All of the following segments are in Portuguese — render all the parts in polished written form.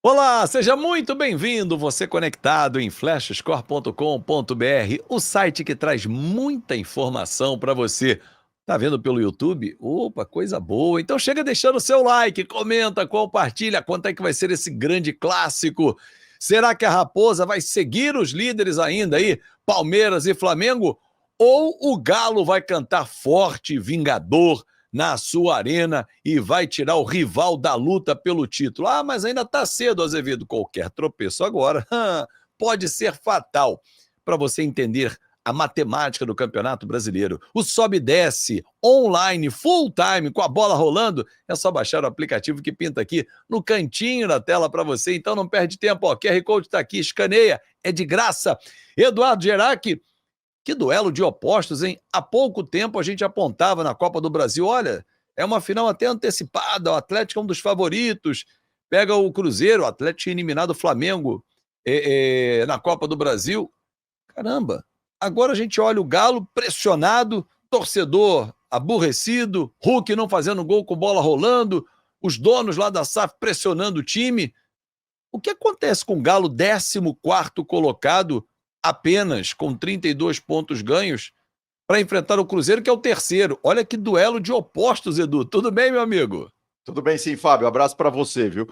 Olá, seja muito bem-vindo, você conectado em flashscore.com.br, o site que traz muita informação para você. Tá vendo pelo YouTube? Opa, coisa boa. Então chega deixando o seu like, comenta, compartilha, quanto é que vai ser esse grande clássico? Será que a Raposa vai seguir os líderes ainda aí, Palmeiras e Flamengo? Ou o Galo vai cantar forte e vingador na sua arena e vai tirar o rival da luta pelo título? Ah, mas ainda está cedo, Azevedo. Qualquer tropeço agora pode ser fatal. Para você entender a matemática do Campeonato Brasileiro, o sobe e desce, online, full time, com a bola rolando, é só baixar o aplicativo que pinta aqui no cantinho da tela para você. Então não perde tempo, ó, QR Code está aqui, escaneia, é de graça. Eduardo Gerac, que duelo de opostos, hein? Há pouco tempo a gente apontava na Copa do Brasil, olha, é uma final até antecipada, o Atlético é um dos favoritos, pega o Cruzeiro, o Atlético tinha eliminado o Flamengo na Copa do Brasil. Caramba, agora a gente olha o Galo pressionado, torcedor aborrecido, Hulk não fazendo gol com bola rolando, os donos lá da SAF pressionando o time. O que acontece com o Galo, 14º colocado, apenas com 32 pontos ganhos, para enfrentar o Cruzeiro, que é o terceiro? Olha que duelo de opostos, Edu. Tudo bem, meu amigo? Tudo bem, sim, Fábio. Abraço para você, viu?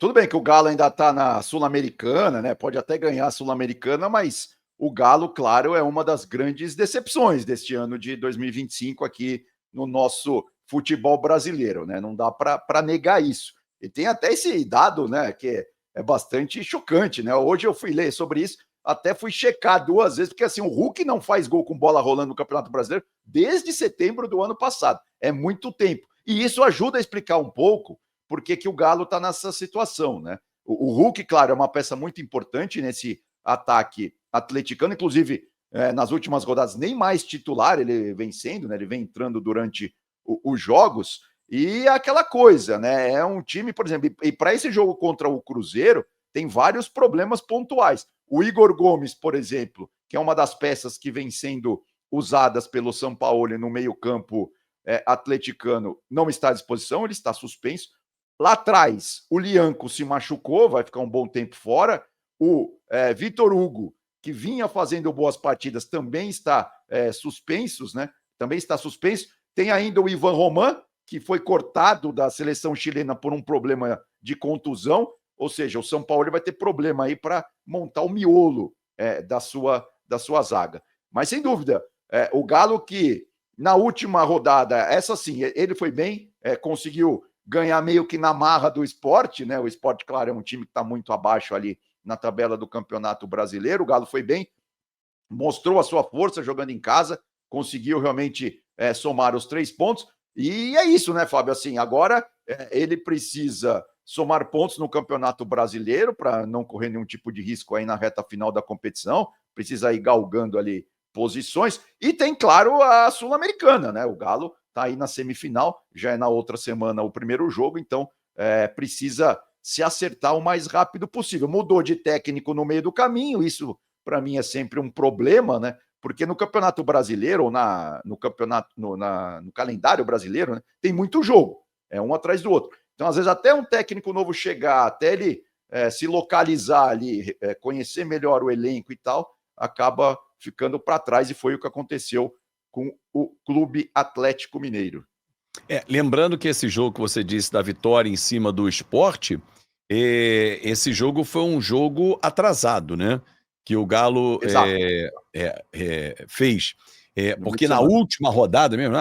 Tudo bem que o Galo ainda está na Sul-Americana, né? Pode até ganhar a Sul-Americana, mas o Galo, claro, é uma das grandes decepções deste ano de 2025 aqui no nosso futebol brasileiro, né? Não dá para negar isso. E tem até esse dado, né, que é bastante chocante, né? Hoje eu fui ler sobre isso, até fui checar duas vezes, porque assim, o Hulk não faz gol com bola rolando no Campeonato Brasileiro desde setembro do ano passado. É muito tempo. E isso ajuda a explicar um pouco por que o Galo está nessa situação, né? O Hulk, claro, é uma peça muito importante nesse ataque atleticano, inclusive nas últimas rodadas nem mais titular ele vem sendo, né? Ele vem entrando durante os jogos, e aquela coisa, né? É um time, por exemplo, e para esse jogo contra o Cruzeiro, tem vários problemas pontuais. O Igor Gomes, por exemplo, que é uma das peças que vem sendo usadas pelo São Paulo no meio-campo atleticano, não está à disposição, ele está suspenso. Lá atrás, o Lianco se machucou, vai ficar um bom tempo fora. O Vitor Hugo, que vinha fazendo boas partidas, também está suspensos, né? Também está suspenso. Tem ainda o Ivan Roman, que foi cortado da seleção chilena por um problema de contusão, ou seja, o São Paulo vai ter problema aí para montar o miolo da sua zaga. Mas sem dúvida, o Galo que na última rodada, essa sim, ele foi bem, conseguiu ganhar meio que na marra do Sport, né? O Sport, claro, é um time que está muito abaixo ali na tabela do Campeonato Brasileiro. O Galo foi bem, mostrou a sua força jogando em casa, conseguiu realmente somar os 3 pontos. E é isso, né, Fábio? Assim, agora ele precisa somar pontos no Campeonato Brasileiro para não correr nenhum tipo de risco aí na reta final da competição, precisa ir galgando ali posições. E tem, claro, a Sul-Americana, né? O Galo está aí na semifinal, já é na outra semana o primeiro jogo, então precisa se acertar o mais rápido possível. Mudou de técnico no meio do caminho, isso para mim é sempre um problema, né? Porque no Campeonato Brasileiro, ou no campeonato, no calendário brasileiro, né, tem muito jogo, é um atrás do outro. Então, às vezes, até um técnico novo chegar, até ele se localizar ali, conhecer melhor o elenco e tal, acaba ficando para trás, e foi o que aconteceu com o Clube Atlético Mineiro. Lembrando que esse jogo que você disse da vitória em cima do Sport, esse jogo foi um jogo atrasado, né? Que o Galo Exato. fez. No meio Porque de na semana. última rodada mesmo,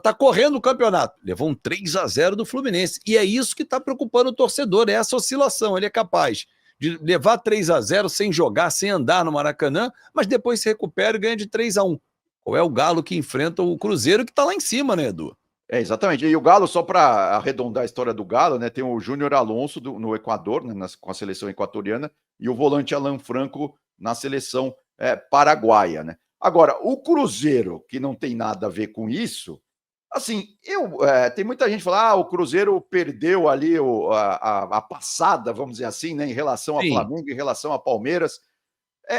tá correndo o campeonato. Levou um 3-0 do Fluminense. E é isso que está preocupando o torcedor, é essa oscilação. Ele é capaz de levar 3-0 sem jogar, sem andar no Maracanã, mas depois se recupera e ganha de 3-1. Qual é o Galo que enfrenta o Cruzeiro, que está lá em cima, né, Edu? Exatamente. E o Galo, só para arredondar a história do Galo, né, tem o Júnior Alonso no Equador, né, com a seleção equatoriana, e o volante Alan Franco na seleção paraguaia. Né? Agora, o Cruzeiro, que não tem nada a ver com isso, assim, tem muita gente que fala, o Cruzeiro perdeu ali a passada, vamos dizer assim, né, em relação a Sim. Flamengo, em relação a Palmeiras.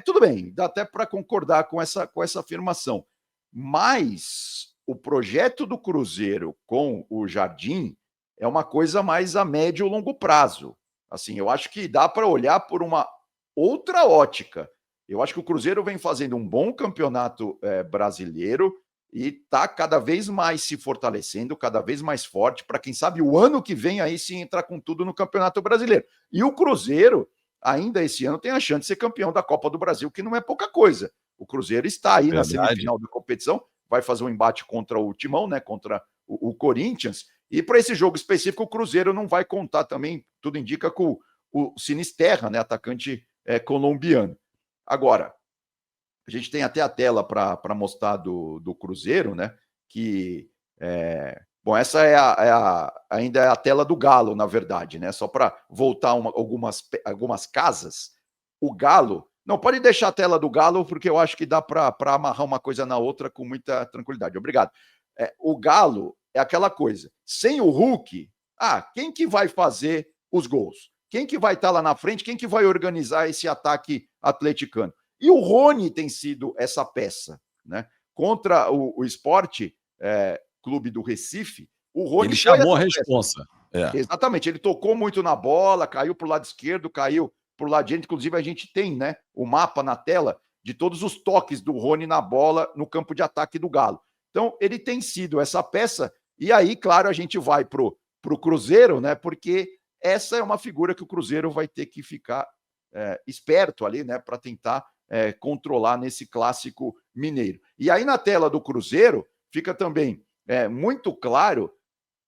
Tudo bem, dá até para concordar com essa afirmação. Mas o projeto do Cruzeiro com o Jardim é uma coisa mais a médio e longo prazo. Assim, eu acho que dá para olhar por uma outra ótica. Eu acho que o Cruzeiro vem fazendo um bom campeonato brasileiro e está cada vez mais se fortalecendo, cada vez mais forte, para quem sabe o ano que vem aí sim entrar com tudo no Campeonato Brasileiro. E o Cruzeiro, ainda esse ano, tem a chance de ser campeão da Copa do Brasil, que não é pouca coisa. O Cruzeiro está aí na semifinal da competição, vai fazer um embate contra o Timão, né, contra o Corinthians, e para esse jogo específico o Cruzeiro não vai contar também, tudo indica, com o Sinisterra, né, atacante colombiano. Agora, a gente tem até a tela para mostrar do Cruzeiro, né? Que bom, essa ainda é a tela do Galo, na verdade, né? Só para voltar algumas casas. O Galo. Não, pode deixar a tela do Galo, porque eu acho que dá para amarrar uma coisa na outra com muita tranquilidade. Obrigado. O Galo é aquela coisa. Sem o Hulk, quem que vai fazer os gols? Quem que vai estar lá na frente? Quem que vai organizar esse ataque atleticano? E o Rony tem sido essa peça, né? Contra o Sport Clube do Recife, o Rony ele chamou a responsa. Exatamente, ele tocou muito na bola, caiu para o lado esquerdo, caiu para o lado direito. Inclusive, a gente tem, né, o mapa na tela de todos os toques do Rony na bola no campo de ataque do Galo. Então, ele tem sido essa peça, e aí, claro, a gente vai pro Cruzeiro, né? Porque essa é uma figura que o Cruzeiro vai ter que ficar esperto ali, né? Para tentar controlar nesse clássico mineiro. E aí, na tela do Cruzeiro, fica também muito claro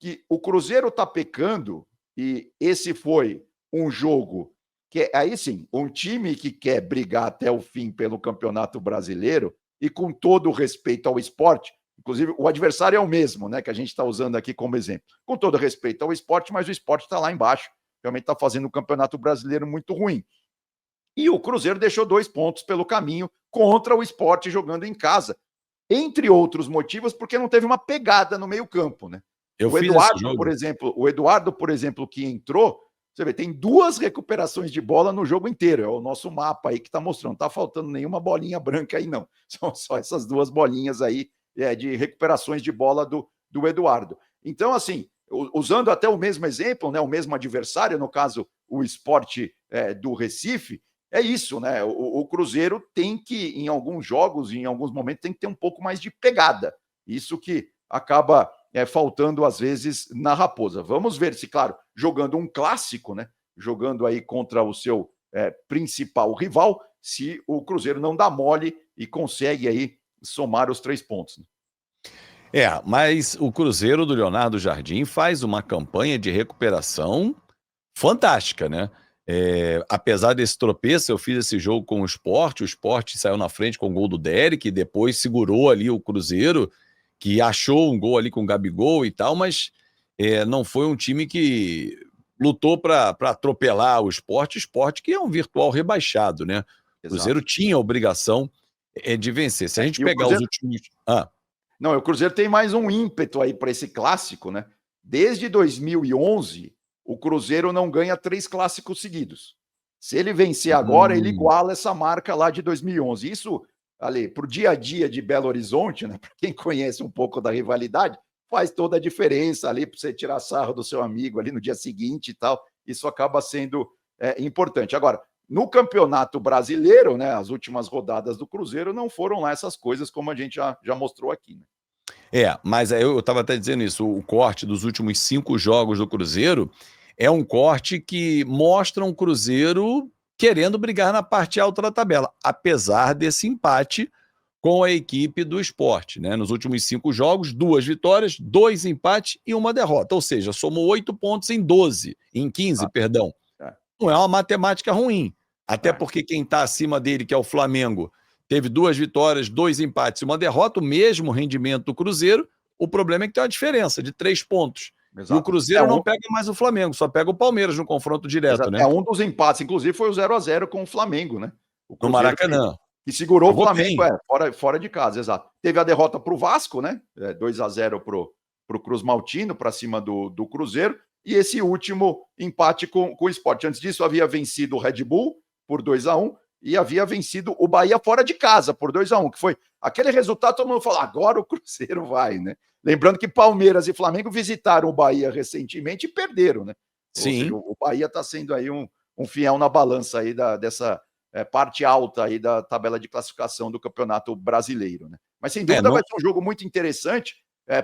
que o Cruzeiro está pecando, e esse foi um jogo que, aí sim, um time que quer brigar até o fim pelo Campeonato Brasileiro, e com todo o respeito ao esporte, inclusive o adversário é o mesmo, né, que a gente está usando aqui como exemplo, com todo respeito ao esporte, mas o esporte está lá embaixo, realmente está fazendo um Campeonato Brasileiro muito ruim. E o Cruzeiro deixou 2 pontos pelo caminho contra o Sport jogando em casa. Entre outros motivos, porque não teve uma pegada no meio-campo, né? O Eduardo, por exemplo, que entrou, você vê, tem 2 recuperações de bola no jogo inteiro. É o nosso mapa aí que está mostrando. Não está faltando nenhuma bolinha branca aí, não. São só essas 2 bolinhas aí de recuperações de bola do Eduardo. Então, assim, usando até o mesmo exemplo, né, o mesmo adversário, no caso, o Sport do Recife, é isso, né? O Cruzeiro tem que, em alguns jogos, em alguns momentos, tem que ter um pouco mais de pegada. Isso que acaba faltando, às vezes, na Raposa. Vamos ver se, claro, jogando um clássico, né? Jogando aí contra o seu principal rival, se o Cruzeiro não dá mole e consegue aí somar os 3 pontos. Né? Mas o Cruzeiro do Leonardo Jardim faz uma campanha de recuperação fantástica, né? Apesar desse tropeço, eu fiz esse jogo com o Sport saiu na frente com o gol do Derek, e depois segurou ali o Cruzeiro, que achou um gol ali com o Gabigol e tal, mas não foi um time que lutou para atropelar o Sport, que é um virtual rebaixado, né? O Cruzeiro tinha a obrigação de vencer. Se a gente pegar os últimos... Não, o Cruzeiro tem mais um ímpeto aí para esse clássico, né? Desde 2011... o Cruzeiro não ganha 3 clássicos seguidos. Se ele vencer agora, ele iguala essa marca lá de 2011. Isso, ali, para o dia a dia de Belo Horizonte, né, para quem conhece um pouco da rivalidade, faz toda a diferença ali para você tirar sarro do seu amigo ali no dia seguinte e tal. Isso acaba sendo importante. Agora, no Campeonato Brasileiro, né, as últimas rodadas do Cruzeiro não foram lá essas coisas como a gente já mostrou aqui, né? Mas eu estava até dizendo isso, o corte dos últimos 5 jogos do Cruzeiro é um corte que mostra um Cruzeiro querendo brigar na parte alta da tabela, apesar desse empate com a equipe do Sport, né? Nos últimos 5 jogos, 2 vitórias, 2 empates e 1 derrota, ou seja, somou 8 pontos em 15, perdão. Não é uma matemática ruim, até porque quem está acima dele, que é o Flamengo, teve 2 vitórias, 2 empates e 1 derrota, o mesmo rendimento do Cruzeiro. O problema é que tem uma diferença de 3 pontos. Exato. E o Cruzeiro não pega mais o Flamengo, só pega o Palmeiras no confronto direto, né? Um dos empates, inclusive, foi o 0-0 com o Flamengo, né? No Maracanã. Que segurou o Flamengo fora de casa, exato. Teve a derrota para o Vasco, né? 2-0 pro Cruz Maltino, para cima do Cruzeiro, e esse último empate com o Sport. Antes disso, havia vencido o Red Bull por 2-1, e havia vencido o Bahia fora de casa por 2-1, que foi aquele resultado, todo mundo falou, agora o Cruzeiro vai, né? Lembrando que Palmeiras e Flamengo visitaram o Bahia recentemente e perderam, né? Ou seja, Sim. o Bahia está sendo aí um fiel na balança aí dessa parte alta aí da tabela de classificação do Campeonato Brasileiro, né. Mas sem dúvida vai Não, ser um jogo muito interessante,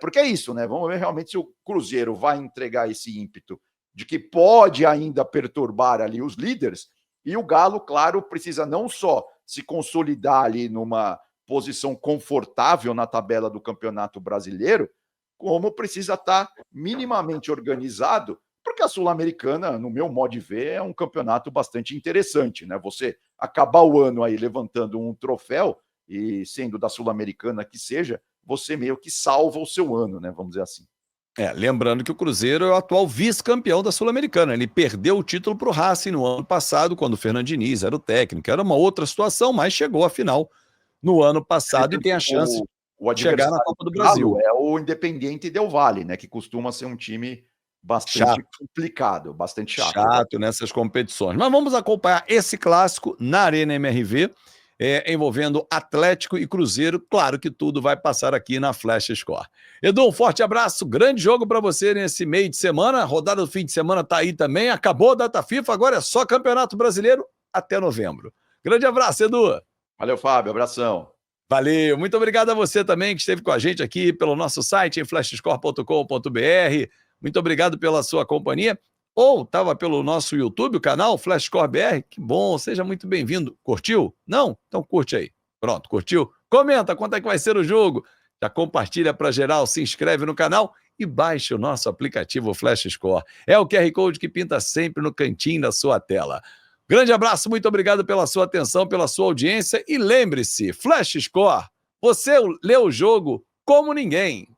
porque é isso, né, vamos ver realmente se o Cruzeiro vai entregar esse ímpeto de que pode ainda perturbar ali os líderes, e o Galo, claro, precisa não só se consolidar ali numa posição confortável na tabela do Campeonato Brasileiro, como precisa estar minimamente organizado, porque a Sul-Americana, no meu modo de ver, é um campeonato bastante interessante, né? Você acabar o ano aí levantando um troféu e sendo da Sul-Americana que seja, você meio que salva o seu ano, né? Vamos dizer assim. lembrando que o Cruzeiro é o atual vice-campeão da Sul-Americana. Ele perdeu o título para o Racing no ano passado, quando o Fernando Diniz era o técnico. Era uma outra situação, mas chegou à final no ano passado e tem a chance O de chegar na adversário Copa do do Galo Brasil. é o Independiente Del Valle, né? Que costuma ser um time bastante Chato. complicado, bastante chato. Chato nessas competições. Mas vamos acompanhar esse clássico na Arena MRV, envolvendo Atlético e Cruzeiro. Claro que tudo vai passar aqui na Flash Score. Edu, um forte abraço, grande jogo para você nesse meio de semana. A rodada do fim de semana tá aí também. Acabou a data FIFA, agora é só Campeonato Brasileiro até novembro. Grande abraço, Edu. Valeu, Fábio. Abração. Valeu, muito obrigado a você também que esteve com a gente aqui pelo nosso site em flashscore.com.br. Muito obrigado pela sua companhia. Ou estava pelo nosso YouTube, o canal Flashscore BR. Que bom, seja muito bem-vindo. Curtiu? Não? Então curte aí. Pronto, curtiu? Comenta quanto é que vai ser o jogo. Já compartilha para geral, se inscreve no canal e baixe o nosso aplicativo Flashscore. É o QR Code que pinta sempre no cantinho da sua tela. Grande abraço, muito obrigado pela sua atenção, pela sua audiência e lembre-se, Flash Score, você lê o jogo como ninguém.